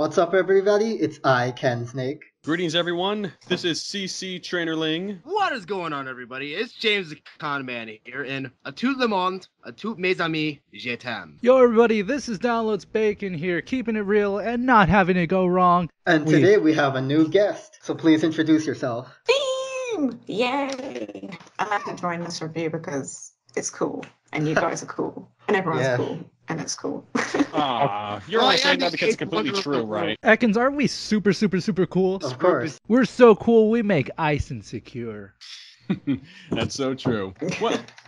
What's up, everybody? It's ICanSnake. Greetings, everyone. This is CC Trainor-Ling. What is going on, everybody? It's James the Con Man here, and a tout le monde, a tout mes amis, je t'aime. Yo, everybody, this is Downloads Bacon here, keeping it real and not having it go wrong. And today we have a new guest, so please introduce yourself. Beam! Yay! I like to join this review because it's cool, and you guys are cool, and everyone's cool, and it's cool. You're only saying that because it's completely true, right? Ekans, aren't we super cool? Of course. We're so cool, we make ice insecure. That's so true.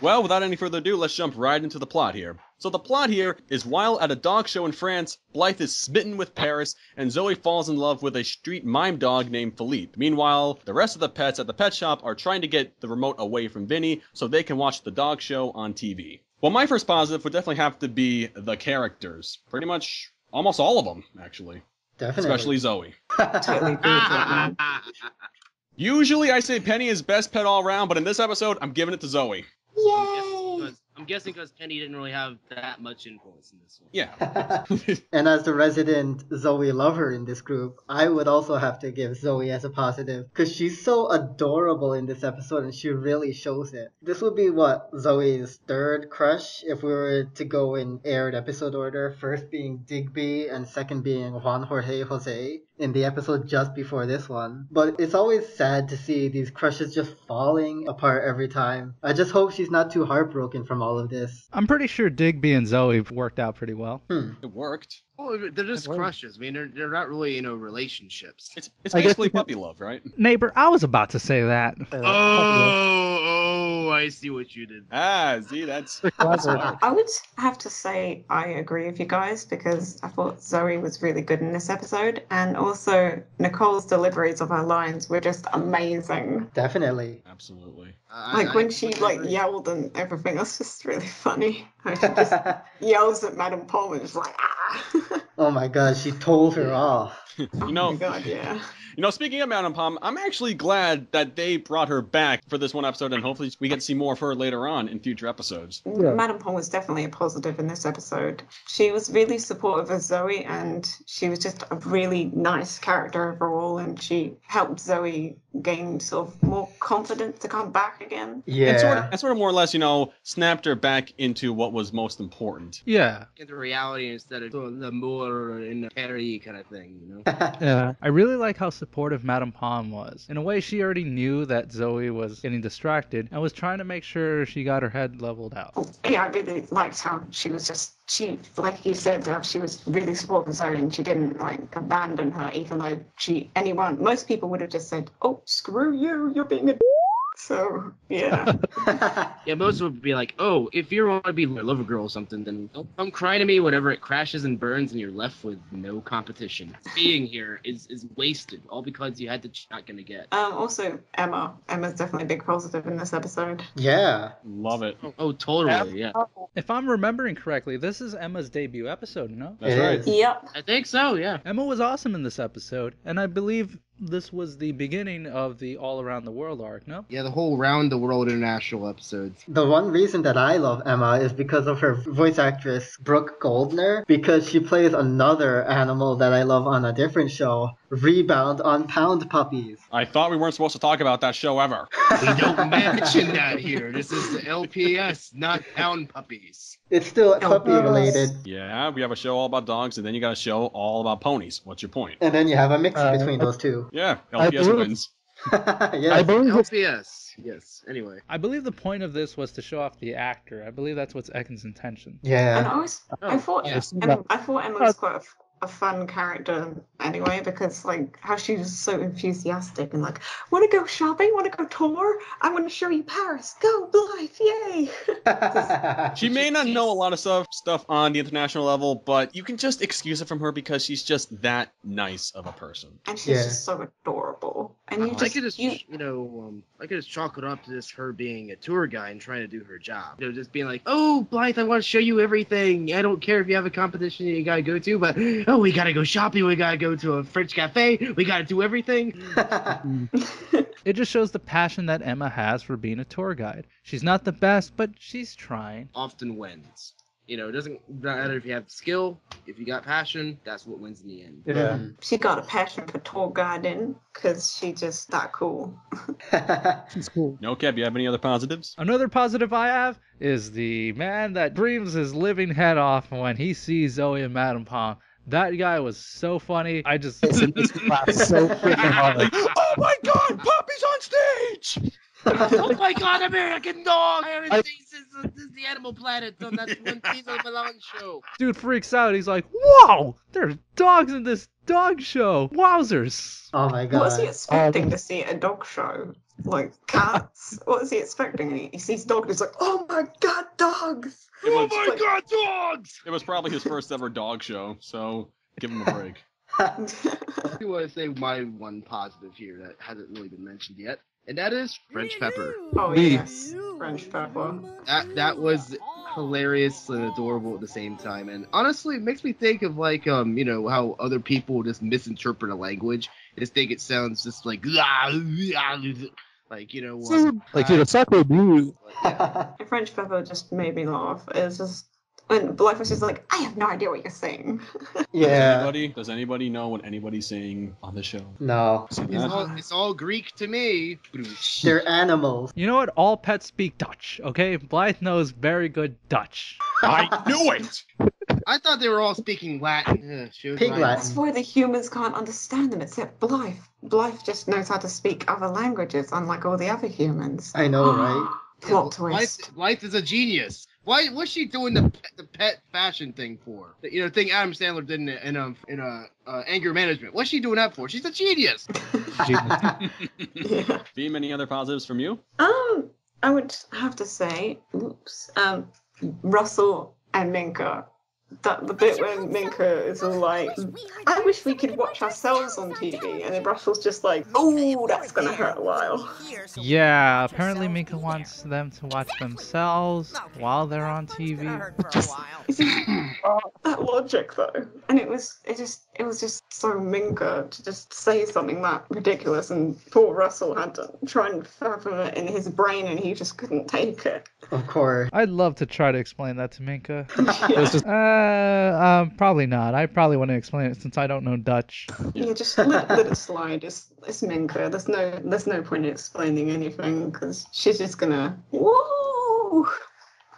Well, without any further ado, let's jump right into the plot here. So the plot here is while at a dog show in France, Blythe is smitten with Paris, and Zoe falls in love with a street mime dog named Philippe. Meanwhile, the rest of the pets at the pet shop are trying to get the remote away from Vinny so they can watch the dog show on TV. Well, my first positive would definitely have to be the characters. Pretty much almost all of them, actually. Definitely. Especially Zoe. Totally agree with that, man. Usually I say Penny is best pet all around, but in this episode, I'm giving it to Zoe. Yay! I'm guessing because Penny didn't really have that much influence in this one. Yeah. And as the resident Zoe lover in this group, I would also have to give Zoe as a positive, because she's so adorable in this episode and she really shows it. This would be Zoe's third crush if we were to go in aired episode order, first being Digby and second being Juan Jorge Jose in the episode just before this one. But it's always sad to see these crushes just falling apart every time. I just hope she's not too heartbroken from all of this. I'm pretty sure Digby and Zoe worked out pretty well. It worked. Well, they're just crushes. I mean, they're not really, relationships. It's basically puppy love, right? Neighbor, I was about to say that. Oh, I see what you did. See, that's Clever. I would have to say I agree with you guys because I thought Zoe was really good in this episode, and also Nicole's deliveries of her lines were just amazing. Definitely. Absolutely. When she yelled and everything, that's just really funny. How she just yells at Madame Paul and is like, ah! Oh my god, she told her off. Oh my god, yeah. Speaking of Madame Pom, I'm actually glad that they brought her back for this one episode, and hopefully we get to see more of her later on in future episodes. Yeah. Madame Pom was definitely a positive in this episode. She was really supportive of Zoe, and she was just a really nice character overall, and she helped Zoe gain sort of more confidence to come back again. Yeah. And sort of more or less, snapped her back into what was most important. Yeah. Into reality instead of the more in the Perry kind of thing, Yeah. I really like how supportive Madame Pom was. In a way, she already knew that Zoe was getting distracted and was trying to make sure she got her head leveled out. Yeah, I really liked how she was like you said, she was really supportive of Zoe and she didn't abandon her, even though most people would have just said, oh, screw you, you're being a so, yeah. Yeah, most would be like, oh, if you want to be a lover girl or something, then don't come cry to me whenever it crashes and burns and you're left with no competition. Being here is wasted, all because you had the shotgun to get. Also, Emma's definitely a big positive in this episode. Yeah. Love it. Oh, totally, yeah. If I'm remembering correctly, this is Emma's debut episode, no? That's It right. is. Yep. I think so, yeah. Emma was awesome in this episode, and I believe this was the beginning of the All Around the World arc, no? Yeah, the whole round the world international episodes. The one reason that I love Emma is because of her voice actress, Brooke Goldner, because she plays another animal that I love on a different show, Rebound on Pound Puppies. I thought we weren't supposed to talk about that show ever. We don't mention that here. This is the LPS, not Pound Puppies. It's still puppy related. Yeah, we have a show all about dogs, and then you got a show all about ponies. What's your point? And then you have a mix between those two. Yeah, LPS wins. Yes. LPS. Yes. Anyway. I believe the point of this was to show off the actor. I believe that's what's Ekans' intention. And Yeah. I thought yes. Emma was quite a fun character anyway, because how she was so enthusiastic and want to go shopping, want to go tour, I want to show you Paris, go Blythe, yay. She may not know a lot of stuff on the international level, but you can just excuse it from her because she's just that nice of a person. And she's just so adorable. And I could just chalk it up to just her being a tour guide and trying to do her job. Just being like, oh, Blythe, I want to show you everything. I don't care if you have a competition you gotta go to, but we gotta go shopping. We gotta go to a French cafe. We gotta do everything. It just shows the passion that Emma has for being a tour guide. She's not the best, but she's trying. Often wins. It doesn't matter if you have skill, if you got passion, that's what wins in the end. Yeah. She got a passion for tour guiding because she just that cool. She's cool. No, Kev, you have any other positives? Another positive I have is the man that dreams his living head off when he sees Zoe and Madame Pom. That guy was so funny. I just laughed so freaking hard. Oh my God, Poppy's on stage! Oh my God, American dog! I haven't seen since the Animal Planet on that one Cesar Millan show. Dude freaks out. He's like, "Whoa! There's dogs in this dog show! Wowzers!" Oh my What was he god. expecting to see at a dog show? Like cats? What was he expecting? He sees dogs. He's like, oh my god, dogs! Oh my God, dogs! It was probably his first ever dog show, so give him a break. I want to say my one positive here that hasn't really been mentioned yet, and that is French pepper. Oh yes, French pepper. That was hilarious and adorable at the same time, and honestly, it makes me think of like how other people just misinterpret a language. Just think it sounds just like sacre bleu. yeah. French pepper just made me laugh. It's just when Blythe was just like, I have no idea what you're saying. Yeah. Does anybody know what anybody's saying on the show? No. See that? It's all Greek to me. They're animals. You know what? All pets speak Dutch, okay? Blythe knows very good Dutch. I knew it! I thought they were all speaking Latin. Yeah, she was Pig right. Latin. That's why the humans can't understand them except Blythe. Blythe just knows how to speak other languages, unlike all the other humans. I know, right? Plot twist. Blythe is a genius. What's she doing the pet fashion thing for? The thing Adam Sandler did in anger management. What's she doing that for? She's a genius. Yeah. Beam, any other positives from you? I would have to say, Russell and Minka. The bit where Minka is all like, I wish we could watch ourselves on TV, and then Russell's just like, oh, that's gonna hurt a while. Yeah, apparently Minka wants them to watch themselves while they're on TV. That logic though, and it was just so Minka to just say something that ridiculous, and poor Russell had to try and fathom it in his brain, and he just couldn't take it. Of course. I'd love to try to explain that to Minka. It's just, probably not. I probably wouldn't explain it since I don't know Dutch. Yeah, just let it slide. It's Minka. There's no point in explaining anything because she's just gonna woo.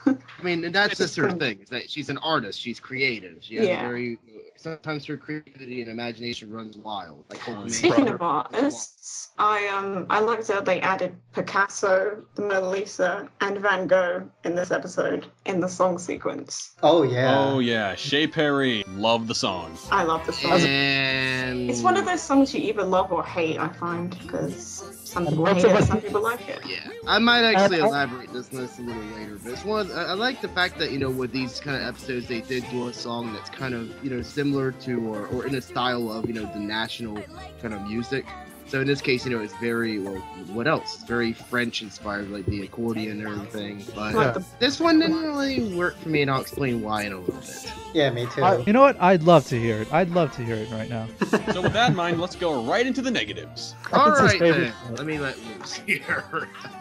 I mean, and that's just her thing. Is that she's an artist. She's creative. She has very. Sometimes her creativity and imagination runs wild. Like Speaking of artists, I liked how they added Picasso, the Mona Lisa, and Van Gogh in this episode in the song sequence. Oh yeah. Oh yeah, Shea Perry, love the song. I love the song. And It's one of those songs you either love or hate, I find, because some people hate it, some people like it. yeah, I might actually elaborate this list a little later, but it's one. I like the fact that with these kind of episodes they did do a song that's kind of similar to or in a style of the national kind of music. So in this case, it's very what else? It's very French inspired, like the accordion and everything. But this one didn't really work for me, and I'll explain why in a little bit. Yeah, me too. You know what? I'd love to hear it. I'd love to hear it right now. So with that in mind, let's go right into the negatives. All It's his right, favorite then. Let me let loose here.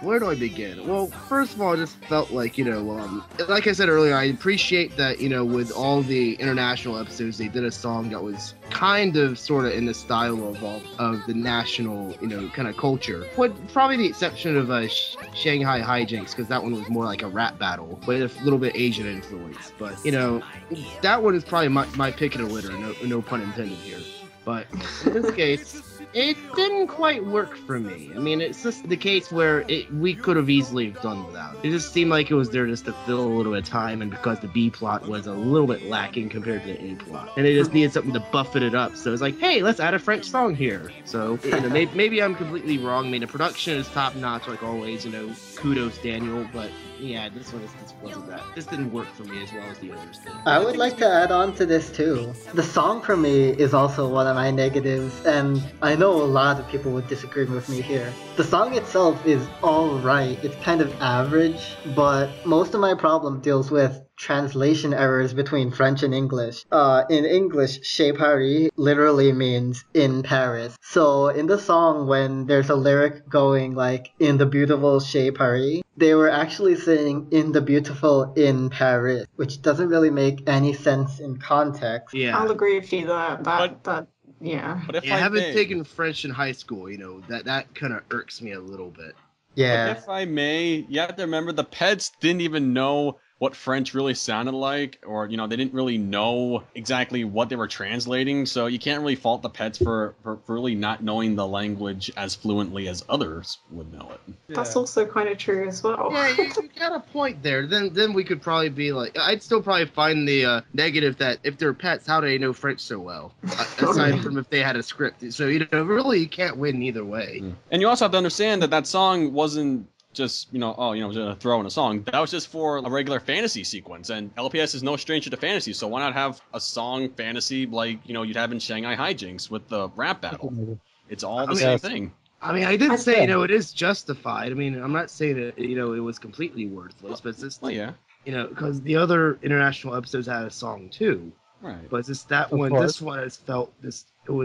Where do I begin? Well, first of all, I just felt like, like I said earlier, I appreciate that, with all the international episodes, they did a song that was kind of sort of in the style of the national, kind of culture. With probably the exception of Shanghai Hijinks, because that one was more like a rap battle, with a little bit Asian influence. But, that one is probably my pick of the litter, no pun intended here. But in this case, it didn't quite work for me. I mean, it's just the case where we could have easily done without it. It just seemed like it was there just to fill a little bit of time, and because the B plot was a little bit lacking compared to the A plot, and they just needed something to buff it up. So it's like, hey, let's add a French song here. So maybe I'm completely wrong. I mean, the production is top notch like always. Kudos Daniel, but yeah, this wasn't that. This didn't work for me as well as the others did. I would like to add on to this too. The song for me is also one of my negatives, and I know a lot of people would disagree with me here. The song itself is alright, it's kind of average, but most of my problem deals with translation errors between French and English. In English, Chez Paris literally means in Paris. So in the song, when there's a lyric going like, in the beautiful Chez Paris, Paris, they were actually saying in the beautiful in Paris, which doesn't really make any sense in context. Yeah. I'll agree with you that But yeah. if Yeah, I having may, taken French in high school, that kind of irks me a little bit. but Yeah. if I may, you have to remember the pets didn't even know what French really sounded like, or they didn't really know exactly what they were translating. So you can't really fault the pets for really not knowing the language as fluently as others would know it. That's also kind of true as well. Yeah, you got a point there. Then we could probably be like, I'd still probably find the negative that if they're pets, how do they know French so well? Aside from if they had a script. So, really you can't win either way. And you also have to understand that song wasn't just, just gonna throw in a song. That was just for a regular fantasy sequence. And LPS is no stranger to fantasy, so why not have a song fantasy like, you'd have in Shanghai Hijinks with the rap battle? It's all the same thing. I mean, I did say, it is justified. I mean, I'm not saying that, it was completely worthless, but it's just, Well, yeah. because the other international episodes had a song too. Right. But it's just that Of one, course. this one has felt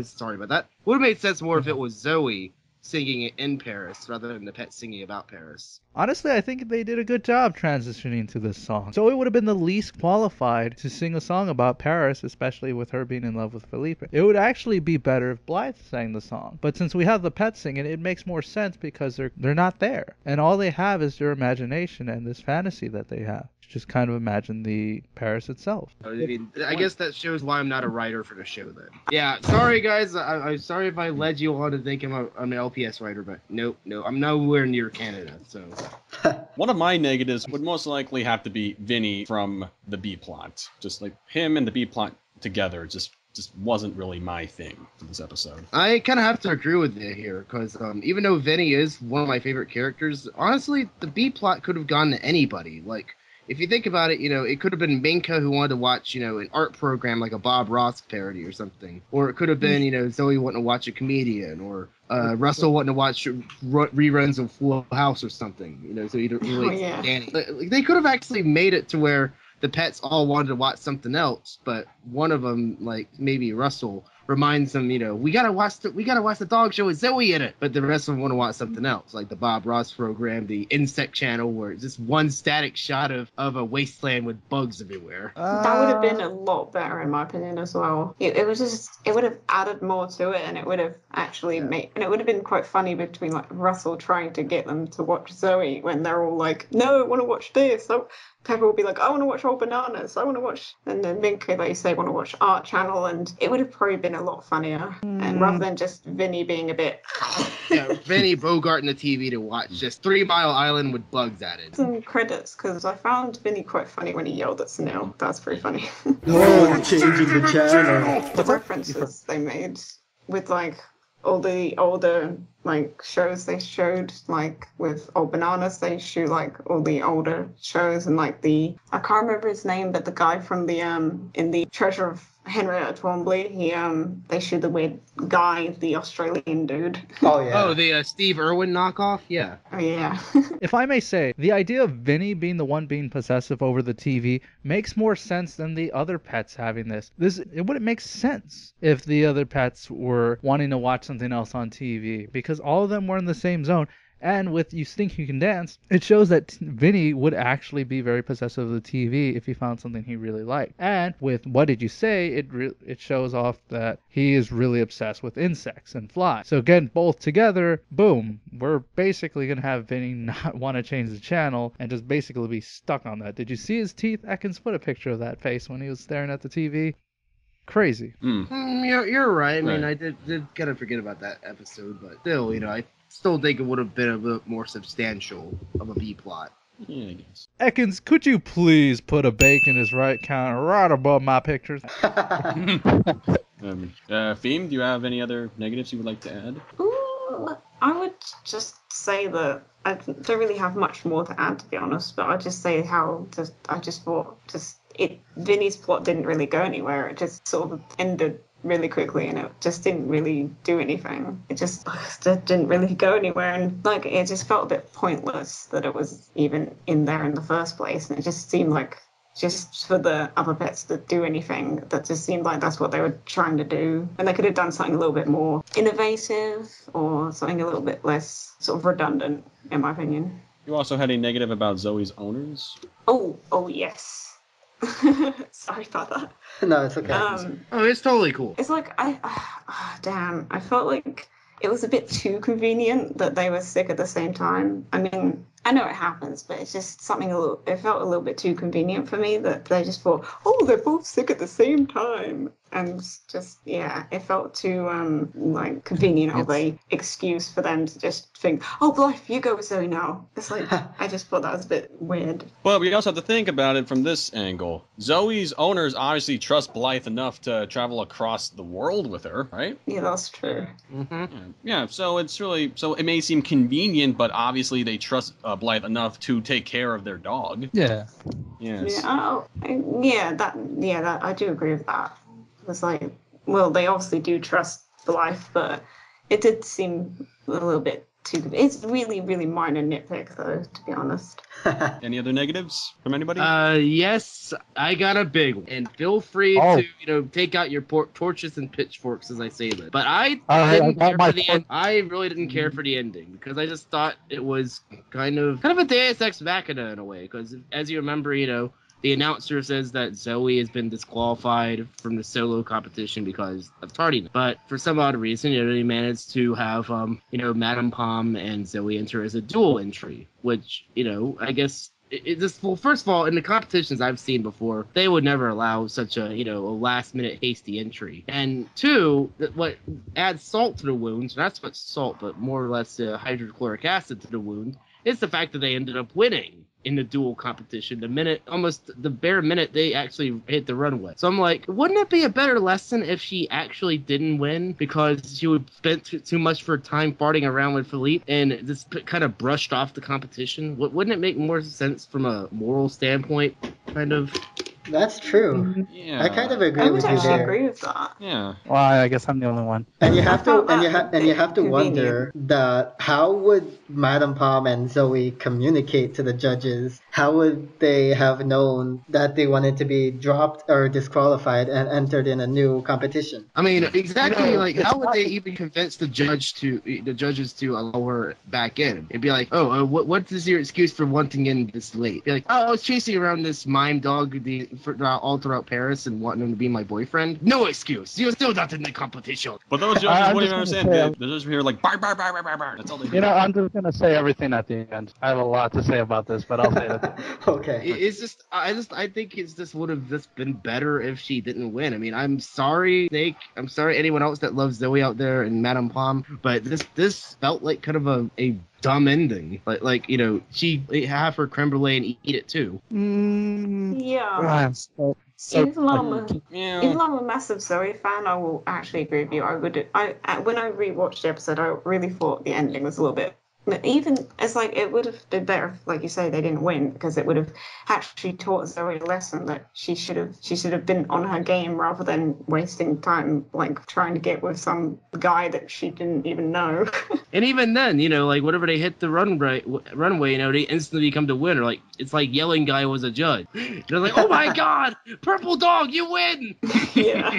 sorry about that. Would have made sense more if it was Zoe singing it in Paris rather than the pet singing about Paris. Honestly, I think they did a good job transitioning to this song. So it would have been the least qualified to sing a song about Paris, especially with her being in love with Felipe. It would actually be better if Blythe sang the song. But since we have the pets singing, it makes more sense because they're not there. And all they have is their imagination and this fantasy that they have. Just kind of imagine the Paris itself. I mean, I guess that shows why I'm not a writer for the show then. Yeah, sorry guys. I'm sorry if I led you on to think I'm an LPS writer, but no, I'm nowhere near Canada, so. One of my negatives would most likely have to be Vinny from the B plot. Just like him and the B plot together just wasn't really my thing for this episode. I kind of have to agree with you here, because even though Vinny is one of my favorite characters, honestly, the B plot could have gone to anybody. Like, if you think about it, it could have been Minka who wanted to watch, an art program like a Bob Ross parody or something. Or it could have been, Zoe wanting to watch a comedian, or Russell wanting to watch reruns of Full House or something, so either relates to Danny. Like, they could have actually made it to where the pets all wanted to watch something else, but one of them, like maybe Russell, reminds them, we gotta watch the dog show with Zoe in it. But the rest of them want to watch something else, like the Bob Ross program, the Insect Channel, where it's just one static shot of a wasteland with bugs everywhere. That would have been a lot better in my opinion as well. It would have added more to it, and it would have actually made, and it would have been quite funny between like Russell trying to get them to watch Zoe when they're all like, no, I want to watch this. So Pepper will be like, I want to watch Old Bananas. I want to watch, and then Minka, they say, want to watch Art Channel, and it would have probably been a lot funnier, and rather than just Vinny being a bit. Yeah, Vinny bogarting the TV to watch just 3 Mile Island with bugs added. Some credits, because I found Vinny quite funny when he yelled at Snail. That's pretty funny. Oh, changing the channel. The references they made with like all the older like shows they showed, like with Old Bananas, they show like all the older shows, and like I can't remember his name, but the guy from the in the Treasure of Henrietta Twombly, they show the weird guy, the Australian dude. Oh yeah. Oh, the Steve Irwin knockoff? Yeah. Oh yeah. If I may say, the idea of Vinny being the one being possessive over the TV makes more sense than the other pets having this. It wouldn't make sense if the other pets were wanting to watch something else on TV, because all of them were in the same zone. And with You Stink You Can Dance, it shows that Vinny would actually be very possessive of the TV if he found something he really liked. And with What Did You Say, it shows off that he is really obsessed with insects and flies. So again, both together, boom, we're basically going to have Vinny not want to change the channel and just basically be stuck on that. Did you see his teeth? Ekans put a picture of that face when he was staring at the TV. Crazy. You're right. I mean, Right. I did kind of forget about that episode, but still, I still think it would have been a bit more substantial of a B plot. Yeah, I guess. Ekans, could you please put a bacon is right counter right above my pictures? Feem, do you have any other negatives you would like to add? Ooh, I would just say that I don't really have much more to add, to be honest, but I'd just say I just thought Vinny's plot didn't really go anywhere. It just sort of ended really quickly, and it just didn't really do anything. It just didn't really go anywhere, and like it just felt a bit pointless that it was even in there in the first place, and it just seemed like just for the other pets to do anything, that just seemed like that's what they were trying to do, and they could have done something a little bit more innovative or something a little bit less sort of redundant, in my opinion. You also had a negative about Zoe's owners. Oh yes. Sorry about that. No, it's okay. Oh, it's totally cool. It's like damn. I felt like it was a bit too convenient that they were sick at the same time. I mean, I know it happens, but it's just something it felt a little bit too convenient for me that they just thought, oh, they're both sick at the same time. And just, yeah, it felt too, like, convenient of a excuse for them to just think, oh, Blythe, you go with Zoe now. It's like, I just thought that was a bit weird. But we also have to think about it from this angle. Zoe's owners obviously trust Blythe enough to travel across the world with her, right? Yeah, that's true. Mm-hmm. Yeah, so it's really, so it may seem convenient, but obviously they trust Blythe enough to take care of their dog. Yeah. Yes. Yeah, that I do agree with that. It's like, well, they obviously do trust Blythe, but it did seem a little bit too. It's really, really minor nitpick, though, to be honest. Any other negatives from anybody? Yes, I got a big one. And feel free to, take out your torches and pitchforks as I say that. But I didn't care for the end. I really didn't care for the ending because I just thought it was kind of a Deus Ex Machina in a way. Because as you remember, the announcer says that Zoe has been disqualified from the solo competition because of tardiness. But for some odd reason, they managed to have, Madame Pom and Zoe enter as a dual entry, which, I guess well, first of all, in the competitions I've seen before, they would never allow such a last-minute hasty entry. And two, what adds salt to the wounds, not so much salt, but more or less hydrochloric acid to the wound, is the fact that they ended up winning in the duel competition almost the bare minute they actually hit the runway. So I'm like, wouldn't it be a better lesson if she actually didn't win because she would spent too much of her time farting around with Philippe and just kind of brushed off the competition? Wouldn't it make more sense from a moral standpoint, kind of? That's true. Yeah. I kind of agree I would with you actually there. agree with that. Yeah. Well, I guess I'm the only one. And you have to, I found that you have to convenient. wonder that how would Madame Pom and Zoe communicate to the judges? How would they have known that they wanted to be dropped or disqualified and entered in a new competition? I mean, exactly. Like, how would they even convince the judges to allow her back in? It'd be like, what is your excuse for wanting in this late? Be like, I was chasing around this mime dog all throughout Paris and wanting him to be my boyfriend. No excuse. You're still not in the competition. But those judges wouldn't even understand. They're just here like, bar, bar, bar, bar, bar, bar. That's all they do. I'm just going to say everything at the end. I have a lot to say about this, but I'll say it. Okay. It's just, I think it's just would have just been better if she didn't win. I mean, I'm sorry, Snake. I'm sorry, anyone else that loves Zoe out there and Madame Pom, but this felt like kind of a dumb ending. Like she have her creme brulee and eat it too. Yeah. Even though I'm a massive Zoe fan, I will actually agree with you. When I rewatched the episode, I really thought the ending was a little bit. But even it's like it would have been better if, like you say, they didn't win because it would have actually taught Zoe a lesson that she should have been on her game rather than wasting time like trying to get with some guy that she didn't even know. And even then, like whenever they hit the runway, they instantly become the winner. Like it's like Yelling Guy was a judge. They're like, oh my God, Purple Dog, you win! Yeah.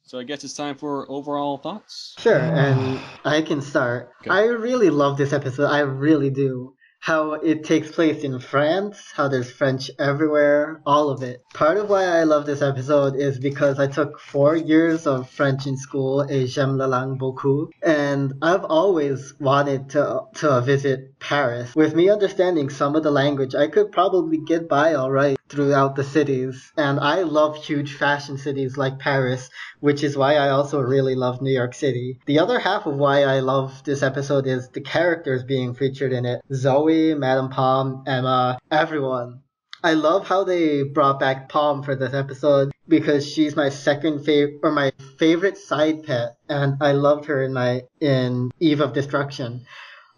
So I guess it's time for overall thoughts. Sure, and I can start. Okay. I really love this episode. I really do. How it takes place in France, how there's French everywhere, all of it. Part of why I love this episode is because I took 4 years of French in school, et j'aime la langue beaucoup, and I've always wanted to visit Paris. With me understanding some of the language, I could probably get by alright throughout the cities, and I love huge fashion cities like Paris, which is why I also really love New York City. The other half of why I love this episode is the characters being featured in it. Zoe, Madame Pom, Emma, everyone. I love how they brought back Pom for this episode because she's my my favorite side pet, and I loved her in Eve of Destruction.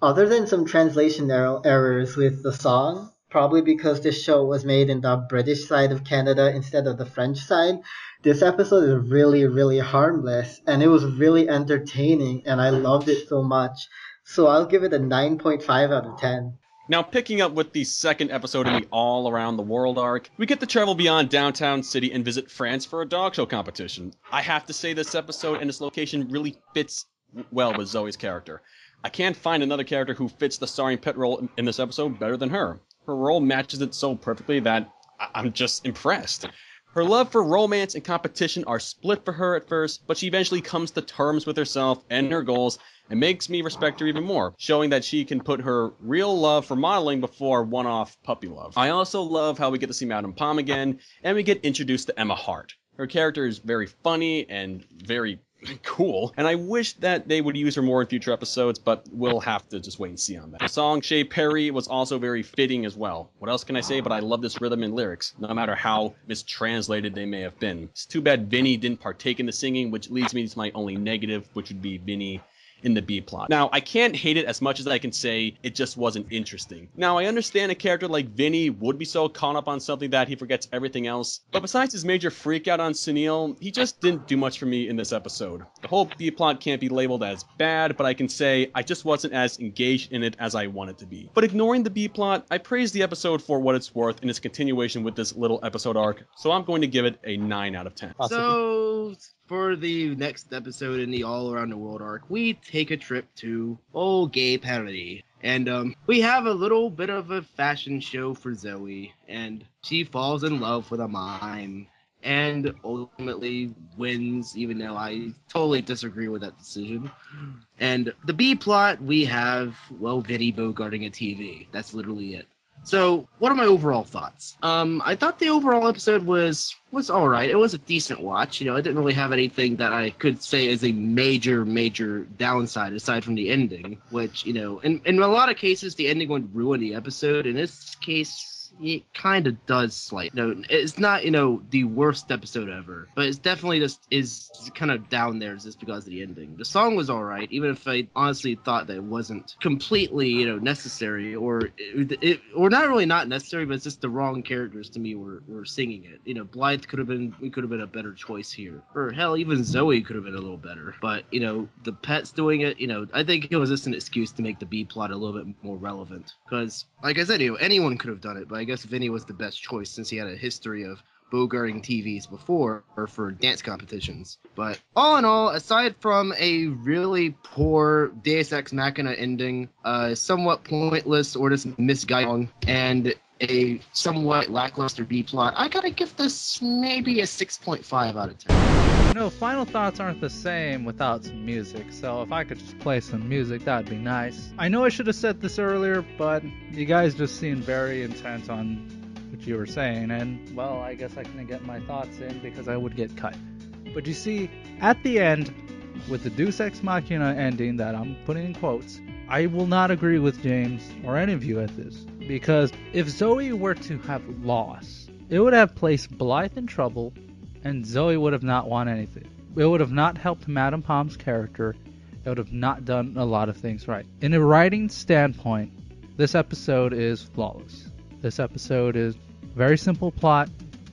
Other than some translation errors with the song, probably because this show was made in the British side of Canada instead of the French side, this episode is really, really harmless, and it was really entertaining, and I loved it so much. So I'll give it a 9.5 out of 10. Now, picking up with the second episode in the All Around the World arc, we get to travel beyond downtown city and visit France for a dog show competition. I have to say this episode and this location really fits well with Zoe's character. I can't find another character who fits the starring pet role in this episode better than her. Her role matches it so perfectly that I'm just impressed. Her love for romance and competition are split for her at first, but she eventually comes to terms with herself and her goals and makes me respect her even more, showing that she can put her real love for modeling before one-off puppy love. I also love how we get to see Madame Pom again, and we get introduced to Emma Hart. Her character is very funny and very cool, and I wish that they would use her more in future episodes, but we'll have to just wait and see on that. The song Shea Perry was also very fitting as well. What else can I say, but I love this rhythm and lyrics, no matter how mistranslated they may have been. It's too bad Vinny didn't partake in the singing, which leads me to my only negative, which would be Vinny in the B plot. Now, I can't hate it as much as I can say it just wasn't interesting. Now, I understand a character like Vinny would be so caught up on something that he forgets everything else, but besides his major freakout on Sunil, he just didn't do much for me in this episode. The whole B plot can't be labeled as bad, but I can say I just wasn't as engaged in it as I wanted to be. But ignoring the B plot, I praise the episode for what it's worth in its continuation with this little episode arc, so I'm going to give it a 9 out of 10. So, for the next episode in the All Around the World arc, we take a trip to old gay parody. And we have a little bit of a fashion show for Zoe, and she falls in love with a mime and ultimately wins, even though I totally disagree with that decision. And the B plot, we have, well, Vinny bogarting a TV. That's literally it. So, what are my overall thoughts? I thought the overall episode was all right. It was a decent watch. You know, it didn't really have anything that I could say is a major downside aside from the ending, which, you know, in a lot of cases, the ending would ruin the episode. In this case, it kind of does slightly. You know, it's not, you know, the worst episode ever, but it's definitely just is kind of down there just because of the ending. The song was all right, even if I honestly thought that it wasn't completely, you know, necessary, or not really not necessary, but it's just the wrong characters to me were singing it. You know, Blythe could have been a better choice here, or hell, even Zoe could have been a little better. But you know, the pets doing it, you know, I think it was just an excuse to make the B plot a little bit more relevant. Because, like I said, you know, anyone could have done it, but I guess Vinny was the best choice since he had a history of bogarting TVs before or for dance competitions. But all in all, aside from a really poor Deus Ex Machina ending, somewhat pointless or just misguided, and a somewhat lackluster B plot, I gotta give this maybe a 6.5 out of 10. You know, final thoughts aren't the same without some music, so if I could just play some music, that'd be nice. I know I should have said this earlier, but you guys just seemed very intent on what you were saying, and, well, I guess I can get my thoughts in because I would get cut. But you see, at the end, with the Deus Ex Machina ending that I'm putting in quotes, I will not agree with James or any of you at this, because if Zoe were to have lost, it would have placed Blythe in trouble, and Zoe would have not won anything. It would have not helped Madame Pom's character. It would have not done a lot of things right. In a writing standpoint, this episode is flawless. This episode is very simple plot,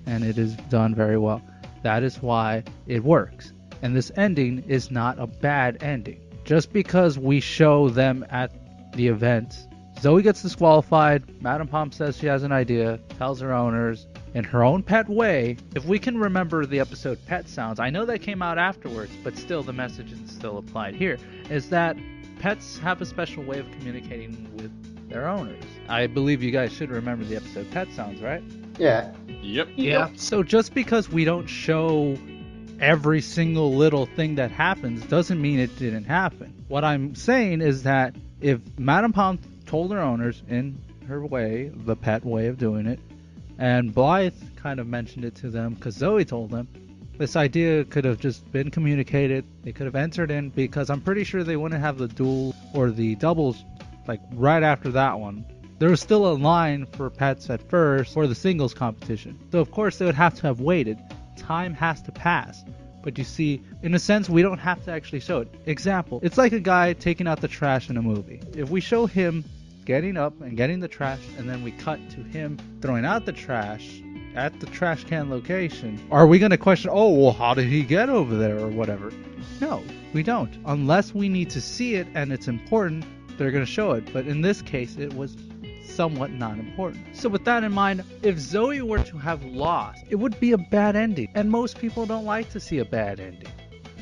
and it is done very well. That is why it works. And this ending is not a bad ending. Just because we show them at the event, Zoe gets disqualified, Madame Pom says she has an idea, tells her owners, in her own pet way. If we can remember the episode Pet Sounds, I know that came out afterwards, but still the message is still applied here, is that pets have a special way of communicating with their owners. I believe you guys should remember the episode Pet Sounds, right? Yeah. Yep. Yeah. So just because we don't show every single little thing that happens doesn't mean it didn't happen. What I'm saying is that if Madame Pom told her owners in her way, the pet way of doing it, and Blythe kind of mentioned it to them because Zoe told them, this idea could have just been communicated. They could have entered in, because I'm pretty sure they wouldn't have the duel or the doubles like right after that one. There was still a line for pets at first for the singles competition. So of course they would have to have waited. Time has to pass. But you see, in a sense, we don't have to actually show it. Example, it's like a guy taking out the trash in a movie. If we show him getting up and getting the trash, and then we cut to him throwing out the trash at the trash can location, are we going to question, oh, well, how did he get over there or whatever? No, we don't. Unless we need to see it and it's important, they're going to show it. But in this case, it was somewhat not important. So with that in mind, if Zoe were to have lost, it would be a bad ending. And most people don't like to see a bad ending.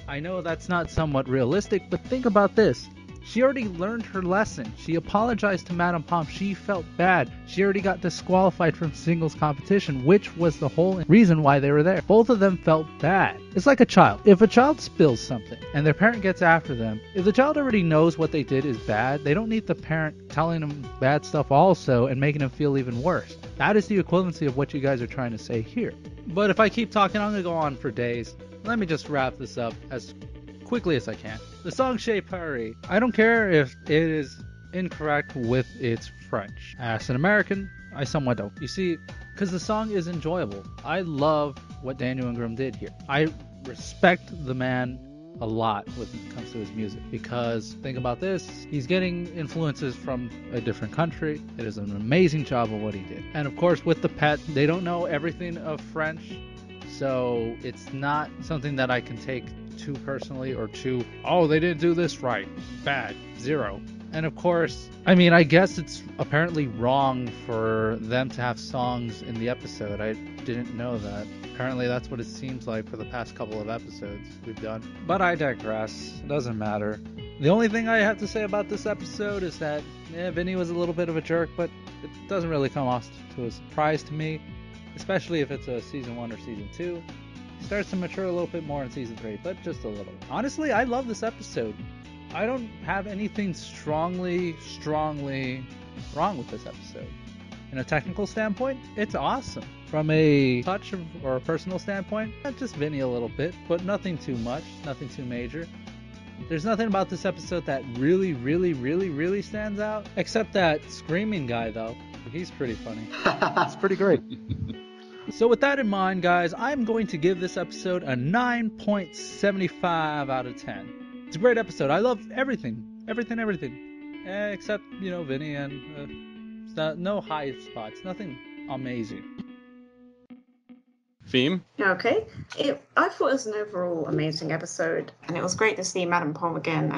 I know that's not somewhat realistic, but think about this. She already learned her lesson. She apologized to Madame Pomp. She felt bad. She already got disqualified from singles competition, which was the whole reason why they were there. Both of them felt bad. It's like a child. If a child spills something and their parent gets after them, if the child already knows what they did is bad, they don't need the parent telling them bad stuff also and making them feel even worse. That is the equivalency of what you guys are trying to say here. But if I keep talking, I'm going to go on for days. Let me just wrap this up as quickly as I can. The song Chez Paris, I don't care if it is incorrect with its French. As an American, I somewhat don't. You see, because the song is enjoyable. I love what Daniel Ingram did here. I respect the man a lot when it comes to his music, because think about this, he's getting influences from a different country. It is an amazing job of what he did. And of course with the pet, they don't know everything of French, so it's not something that I can take too personally or too, oh, they didn't do this right, bad, 0. And of course, I mean, I guess it's apparently wrong for them to have songs in the episode. I didn't know that. Apparently that's what it seems like for the past couple of episodes we've done. But I digress. It doesn't matter. The only thing I have to say about this episode is that Vinny was a little bit of a jerk, but it doesn't really come off to a surprise to me, especially if it's a season 1 or season 2. He starts to mature a little bit more in season 3, but just a little. Honestly, I love this episode. I don't have anything strongly wrong with this episode. In a technical standpoint, it's awesome. From a touch or a personal standpoint, just Vinny a little bit, but nothing too much, nothing too major. There's nothing about this episode that really stands out, except that screaming guy though. He's pretty funny. It's pretty great. So with that in mind, guys, I'm going to give this episode a 9.75 out of 10. It's a great episode. I love everything. Except, Vinny and no high spots. Nothing amazing. Theme? Okay. I thought it was an overall amazing episode, and it was great to see Madame Pom again.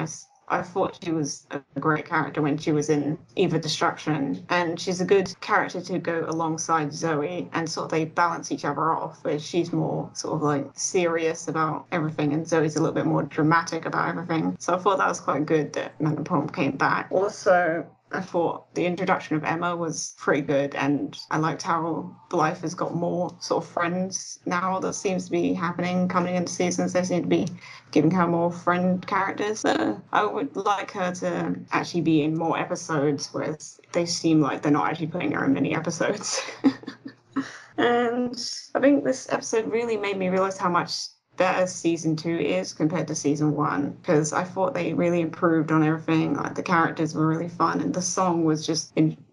I thought she was a great character when she was in Eva Destruction, and she's a good character to go alongside Zoe, and sort of they balance each other off, where she's more sort of like serious about everything and Zoe's a little bit more dramatic about everything. So I thought that was quite good that Madame Pom came back. Also, I thought the introduction of Emma was pretty good, and I liked how Blythe has got more sort of friends now. That seems to be happening coming into seasons. They seem to be giving her more friend characters. I would like her to actually be in more episodes, whereas they seem like they're not actually putting her in many episodes. And I think this episode really made me realize how much better season 2 is compared to season 1, because I thought they really improved on everything. Like the characters were really fun, and the song was just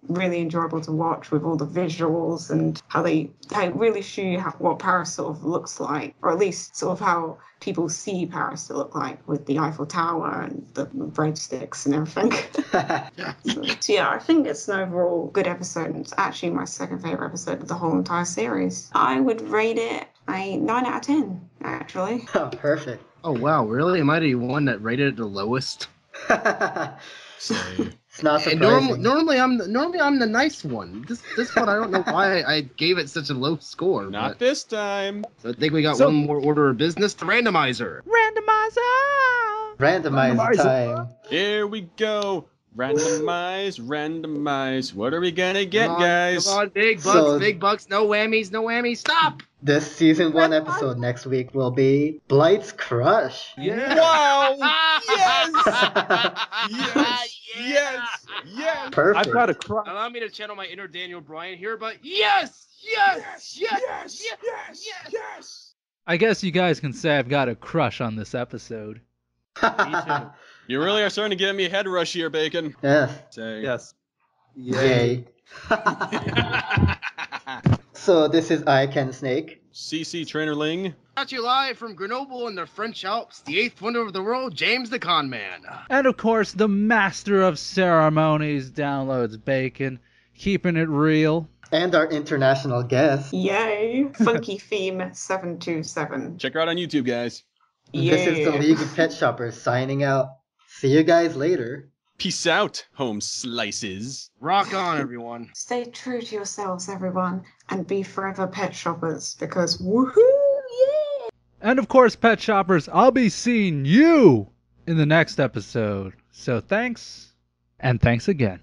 really enjoyable to watch, with all the visuals and how they really show you what Paris sort of looks like, or at least sort of how people see Paris to look like, with the Eiffel Tower and the breadsticks and everything. So yeah, I think it's an overall good episode, and it's actually my second favorite episode of the whole entire series. I would rate it a 9 out of 10, actually. Oh, perfect. Oh, wow, really? Am I the one that rated it the lowest? It's not And surprising. normally I'm the nice one. This one, I don't know why I gave it such a low score. Not this time. So I think we got one more order of business. The randomizer. Randomize time. Here we go. Randomize. What are we gonna get, guys? Come on, big bucks, So- big bucks. No whammies. Stop. This season 1 episode next week will be Blythe's crush. Yeah. Wow! Yes! Perfect. I've got a crush. Allow me to channel my inner Daniel Bryan here, but yes. I guess you guys can say I've got a crush on this episode. Me too. You really are starting to give me a head rush here, Bacon. Yes. Say. Yes. Yay. So this is ICanSnake. CC Trainor-Ling. Got you live from Grenoble in the French Alps, the 8th wonder of the world, James the Con Man. And of course, the master of ceremonies downloads Bacon, keeping it real. And our international guest. Yay! Funky Theme 727. Check her out on YouTube, guys. This is the League of Petshoppers signing out. See you guys later. Peace out, home slices. Rock on, everyone. Stay true to yourselves, everyone, and be forever pet shoppers, because woohoo, yeah! And of course, Pet Shoppers, I'll be seeing you in the next episode. So thanks, and thanks again.